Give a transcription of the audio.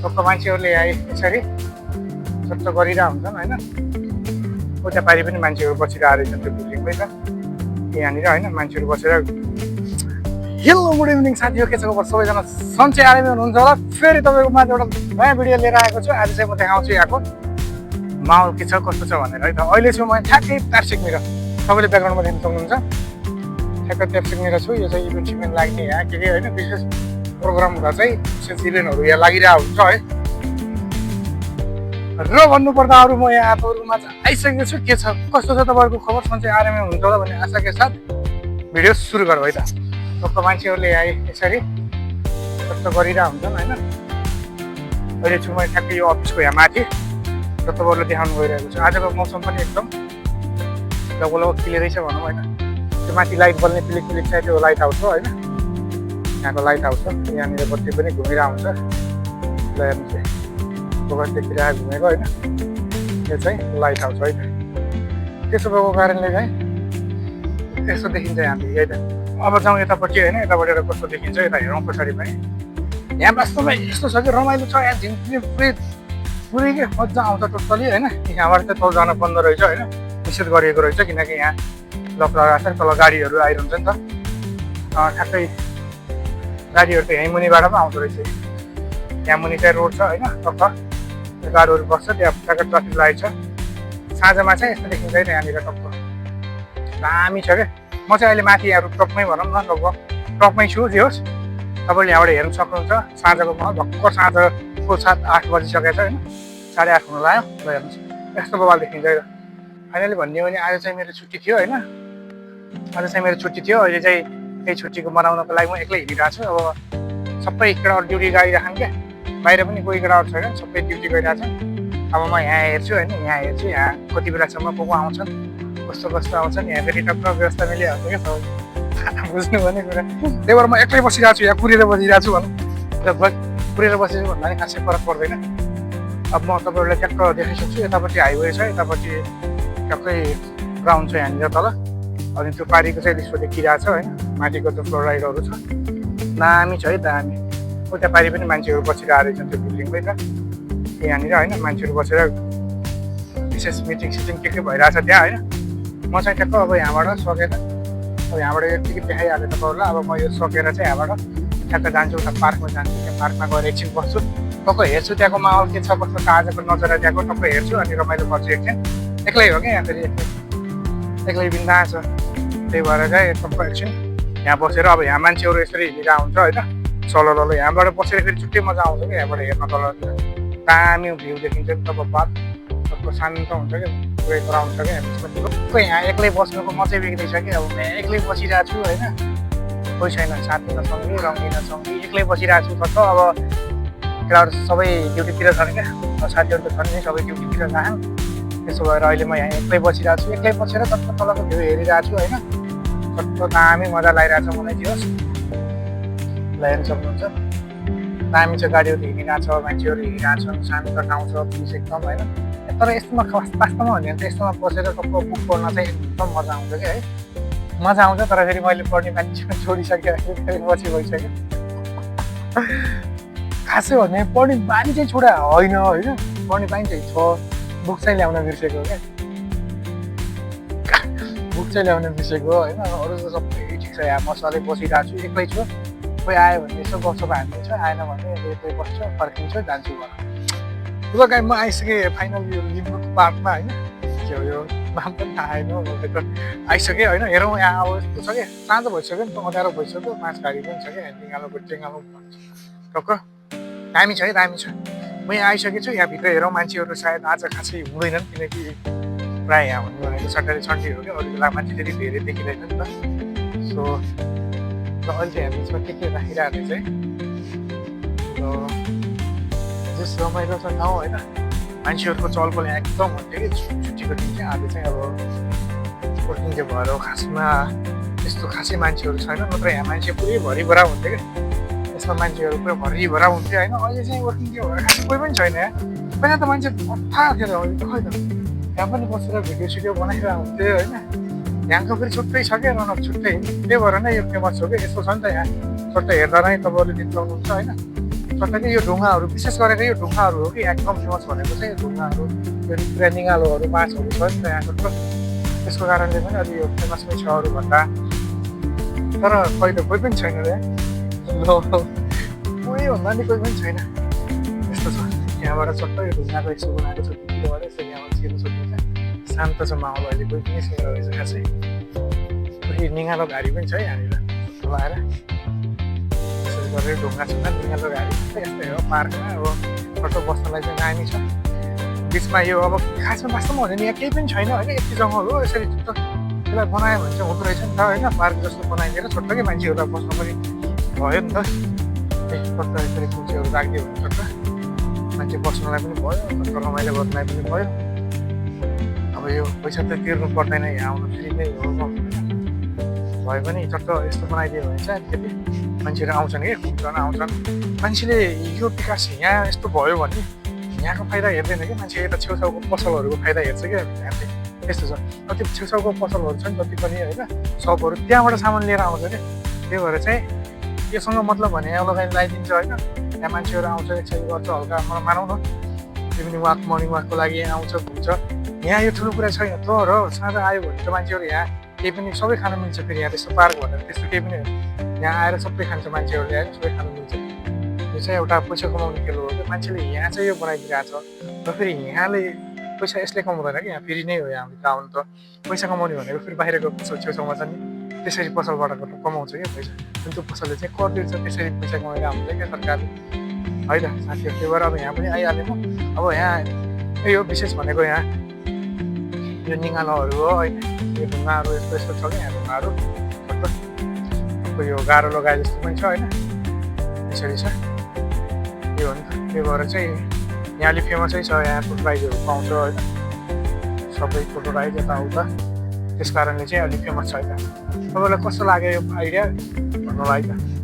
टक्क मान्छेहरूले आए यसरी चट्ट गरिरहेको हुन्छन् होइन। उता पारि पनि मान्छेहरू बसिरहेको रहेछन् त्यो बिल्डिङमै त यहाँनिर होइन। मान्छेहरू बसेर हेलो गुड इभिनिङ साथीहरू, के छ खबर सबैजना? सन्चै आरामै हुनुहुन्छ होला। फेरि तपाईँको माझ एउटा नयाँ भिडियो लिएर आएको छु। आज चाहिँ म देखाउँछु यहाँको माहौल के छ कस्तो छ भनेर है त। अहिले छु म ठ्याक्कै ट्राफिकतिर, तपाईँले ब्याकग्राउन्डमा देख्न सक्नुहुन्छ। ठ्याक्कै ट्राफिकतिर छु। यो चाहिँ इभेन्ट सिभेन्ट लाग्ने यहाँ के होइन, विशेष प्रोग्राम हुँदा चाहिँ विशेष इभेन्टहरू यहाँ लागिरहेको हुन्छ है। र भन्नुपर्दा अरू म यहाँ तपाईँहरूमा आइसकेको छु। के छ कस्तो छ तपाईँहरूको खबर? सन्चै आरामै हुनुहुन्छ होला भन्ने आशाका साथ भिडियो सुरु गरौँ है त। टक्क मान्छेहरूले आए यसरी कस्तो गरिरहेको हुन्छन् होइन। अहिले छु म ठ्याक्कै यो अफिसको यहाँ माथि र तपाईँहरूले देखाउनु गइरहेको छु। आजको मौसम पनि एकदम लगभग क्लियरै छ भनौँ होइन। त्यो माथि लाइट बल्ने पिलिक पिलिक छ, त्यो लाइट हाउस हो होइन। यहाँको लाइट हाउस हो। यहाँनिर बत्ती पनि घुमिरहेको हुन्छ। ल हेर्नुहोस् है, फोकस देखिरहेको घुमेको होइन। यो चाहिँ लाइट हाउस है त। त्यसो भएको कारणले चाहिँ यस्तो देखिन्छ यहाँदेखि है त। अब जाउँ यतापट्टि होइन। यतापट्टि कस्तो देखिन्छ यता हेरौँ पछाडि पनि। यहाँ वास्तवमा यस्तो छ कि रमाइलो छ यहाँ। झिम्पिरी पुरै के मजा आउँछ टोटली होइन। यहाँबाट चाहिँ तल जान बन्द रहेछ होइन, निषेध गरिएको रहेछ किनकि यहाँ लक लगाएको छ। तल गाडीहरू आइरहन्छ नि त। ठ्याक्कै गाडीहरू त यहीँ मुनिबाट पनि आउँदो रहेछ। यहाँ मुनि चाहिँ रोड छ होइन। टक्क गाडीहरू बस्छ, त्यहाँ ठ्याक्कै ट्राफिक लाइट छ। साँझमा चाहिँ यस्तो देखिन्छ है यहाँनिर टक्क दामी छ क्या। म चाहिँ अहिले माथि यहाँ रुफटपमै भनौँ न, लगभग टपमै छु जे होस्। तपाईँले यहाँबाट हेर्न सक्नुहुन्छ साँझको माहौल। भर्खर साँझको 7-8 बजिसकेको छ होइन। 8:30 हुन लाग्यो। ल हेर्नुहोस् यस्तो बवाल देखिन्छ है। फाइनली भन्ने भने आज चाहिँ मेरो छुट्टी थियो होइन। आज चाहिँ मेरो छुट्टी थियो। अहिले चाहिँ त्यही छुट्टीको मनाउनको लागि म एक्लै हिँडिरहेको छु। अब सबै केटाहरू ड्युटी गइरहेछन् क्या। बाहिर पनि कोही केटाहरू छैन, सबै ड्युटी गइरहेछन्। अब म यहाँ हेर्छु होइन। यहाँ हेर्छु यहाँ कति बेलासम्म को आउँछन्, कस्तो कस्तो आउँछन्। यहाँ फेरि टक्क व्यवस्था मिलिहाल्छ क्या सबै। बुझ्नु भने कुरा। त्यही भएर म एक्लै बसिरहेको छु यहाँ, कुरेर बसिरहेको छु भनौँ। लगभग कुरेर बसेछु भन्दा पनि खासै फरक पर्दैन। अब म तपाईँहरूलाई ट्याक्क देखाइसक्छु। यतापट्टि हाइवे छ, यतापट्टि ट्याक्कै ग्राउन्ड छ यहाँनिर तल। अनि त्यो पारिको चाहिँ लिस्टो देखिरहेको छ होइन। माथिको त्यो फ्लोर राइडहरू छ, दामी छ है दामी। उता पारि पनि मान्छेहरू बसिरहेको रहेछन् त्यो बिल्डिङमै त यहाँनिर होइन। मान्छेहरू बसेर विशेष मिटिङ सिटिङ के भइरहेछ त्यहाँ होइन। म चाहिँ ट्याक्क अब यहाँबाट सकेर अब यहाँबाट यतिकै देखाइहालेँ तपाईँहरूलाई। अब म यो सकेर चाहिँ यहाँबाट ठ्याक्क जान्छु उता पार्कमा जान्छु। त्यहाँ पार्कमा गएर एकछिन बस्छु, टक्क हेर्छु त्यहाँको माहौल के छ कस्तो छ। आजको नजरा त्यहाँको टक्क हेर्छु अनि रमाइलो गर्छु एकछिन। एक्लै हो क्या यहाँ फेरि, एक्लै बिन्दा छ। त्यही भएर चाहिँ टक्क एकछिन यहाँ बसेर अब यहाँ मान्छेहरू यसरी हिँडिरहेको हुन्छ होइन। सलो ललो यहाँबाट बसेर फेरि छुट्टै मजा आउँछ क्या। यहाँबाट हेर्न तल दामी भ्यू देखिन्छ नि त। बात टक्क शान्त हुन्छ क्या, पुरै ग्राउन्ड छ क्या बिचमा। टक्कै यहाँ एक्लै बस्नुको मजै बेग्लै छ कि। अब म एक्लै बसिरहेको छु होइन। कोही छैन, साथी नसँगै रङ्गी नसँगै एक्लै बसिरहेको छु। टक्क अब केटाहरू सबै ड्युटीतिर छन् क्या। साथीहरू त छन् नि, सबै ड्युटीतिर जान्छन्। त्यसो भएर अहिले म यहाँ एक्लै बसिरहेको छु। एक्लै बसेर टक्क तलको भ्यू हेरिरहेको छु होइन। टक्क दामी मजा लागिरहेको छ मलाई। दियोस् ल हेर्न सक्नुहुन्छ दामी छ। गाडीहरू हिँडिरहेको छ, मान्छेहरू हिँडिरहेको छन्। शान्त ठाउँ छ पिस एकदम होइन। तर यस्तोमा वास्तवमा भन्यो भने त यस्तोमा बसेर टक्क बुक पढ्न चाहिँ एकदम मजा आउँछ क्या है। मजा आउँछ। तर फेरि मैले पढ्ने मान्छे छोडिसकेर फेरि पछि भइसक्यो। खासै हो भने पढ्ने बानी चाहिँ छोडा होइन होइन। पढ्ने बानी चाहिँ छ। बुक चाहिँ ल्याउन बिर्सेको क्या। बुक चाहिँ ल्याउन बिर्सेको होइन। अरू त सबै ठिक छ। यहाँ म सधैँ बसिरहेको छु, एक्लै छु। कोही आयो भने यसो गफसफ हानिदिन्छ, आएन भने एक्लै बस्छु, फर्किन्छु, जान्छु घर। ल गाई म आइसकेँ फाइनल यो लिम्बूको पार्कमा होइन। के हो यो नाम पनि थाहा आएन। आइसकेँ होइन। हेरौँ यहाँ अब यस्तो छ कि साँझ भइसक्यो नि त, अँध्यारो भइसक्यो। माछ गाडी पनि छ क्या टेङ्गालो टक्क दामी छ है दामी छ। म यहाँ आइसकेको छु। यहाँभित्र हेरौँ मान्छेहरू सायद आज खासै हुँदैनन् किनकि प्रायः यहाँ भन्नु भनेको सटरडे सन्डे हो क्या। अरू बेला मान्छे त्यति धेरै देखिँदैन नि त। सो र अहिले चाहिँ हामी यसमा के राखिरहेको चाहिँ जस रमाइलो छ ठाउँ होइन। मान्छेहरूको चलपल यहाँ एकदम हुन्थ्यो कि छुट्टीको दिन चाहिँ। आज चाहिँ अब वर्किङ डे भएर खासमा त्यस्तो खासै मान्छेहरू छैन। नत्र यहाँ मान्छे पुरै भरिभरा हुन्थ्यो क्या। यसमा मान्छेहरू पुरा भरिभरा हुन्थ्यो होइन। अहिले चाहिँ वर्किङ डे भएर खास कोही पनि छैन यहाँ। पहिला त मान्छे अथा थियो त। अहिले त खै त यहाँ पनि बसेर भिडियो सिडियो बनाइरहेको हुन्थ्यो होइन। यहाँको फेरि छुट्टै छ क्या, रनक छुट्टै। त्यही भएर नै यो फेमस हो क्या। यस्तो छ नि त यहाँ सट्ट हेर्दा नै तपाईँहरूले दिन पाउनुहुन्छ होइन। चट्टकै यो ढुङ्गाहरू विशेष गरेर यो ढुङ्गाहरू हो कि एकदम फेमस भनेको चाहिँ ढुङ्गाहरू यो पुरा निगालोहरू माछहरू छ नि त यहाँको त्यसको कारणले पनि अलि यो फेमस नै छ अरूभन्दा तर कोही त कोही पनि छैन रे कोही भन्दा नि कोही पनि छैन यस्तो छ यहाँबाट चट्ट यो ढुङ्गाको यसो बनाएको छ त्यतिबाट यसो यहाँबाट छिर्नु सकिन्छ शान्त छ माहौल अहिले कोही पनि छैन रहेछ खासै कोही निगालो घारी पनि छ है यहाँनिर लगाएर विशेष गरेर ढुङ्गा छैन निगालो घारी यस्तै हो पार्कमा अब टट्ट बस्नलाई चाहिँ दामी छ बिचमा यो अब खासमा वास्तवमा भने नि यहाँ केही पनि छैन होइन यति जङ्गल हो यसरी छुट्ट यसलाई बनायो भने चाहिँ हुँदो रहेछ नि त होइन पार्क जस्तो बनाइदिएर छुट्टकै मान्छेहरूलाई बस्नु पनि भयो नि त टट्ट यसरी कुर्सीहरू राखिदियो भने टट्ट मान्छे बस्नलाई पनि भयो टट्ट रमाइलो गर्नलाई पनि भयो अब यो पैसा त तिर्नु पर्दैन यहाँ आउनु फेरि नै हो भए पनि चट्ट यस्तो बनाइदियो भने चाहिँ अलिकति मान्छेहरू आउँछन् कि घुम्न आउँछन् मान्छेले यो विकास यहाँ यस्तो भयो भने यहाँको फाइदा हेर्दैन कि मान्छे यता छेउछाउको पसलहरूको फाइदा हेर्छ क्या यहाँले त्यस्तो छ अब त्यो छेउछाउको पसलहरू छ नि जति पनि होइन सपहरू त्यहाँबाट सामान लिएर आउँछ क्या त्यही भएर चाहिँ योसँग मतलब भने यहाँ लगाइ लगाइदिन्छ होइन त्यहाँ मान्छेहरू आउँछ एक्सर्साइज गर्छ हल्का मानौँ न इभिनिङ वाक मर्निङ वाकको लागि आउँछ घुम्छ यहाँ यो ठुलो कुरा छैन तर साँझ आयो भने चाहिँ मान्छेहरू यहाँ केही पनि सबै खानु मिल्छ फेरि यहाँ त्यस्तो पार्क भनेर त्यस्तो केही पनि यहाँ आएर सबै खान्छ मान्छेहरूले आएर सबै खानु मिल्छ यो चाहिँ एउटा पैसा कमाउने खेल हो कि मान्छेले यहाँ चाहिँ यो बनाइदिइरहेको छ र फेरि यहाँले पैसा यसले कमाउँदैन कि यहाँ फेरि नै हो यहाँ आउनु त पैसा कमाउने भनेको फेरि बाहिरको पसल छेउछाउमा छ नि त्यसरी पसलबाट कमाउँछ क्या पैसा जुन त्यो पसलले चाहिँ कर दिन्छ त्यसरी पैसा कमाएर आउँछ क्या सरकारले होइन साथीहरू त्यही भएर अब यहाँ पनि आइहालेको अब यहाँ यो विशेष भनेको यहाँ यो निगालोहरू हो होइन यो ढुङ्गाहरू यस्तो यस्तो छ क्या यहाँ ढुङ्गाहरू यो गाह्रो लगाए जस्तो पनि छ होइन यसरी छ यो हो नि त त्यही भएर चाहिँ यहाँ अलिक फेमसै छ यहाँ टोटो राइडहरू पाउँछ होइन सबै टोटो राइड यताउता त्यस कारणले चाहिँ अलिक फेमस छ होइन तपाईँलाई कस्तो लाग्यो यो आइडिया भन्नुलाई त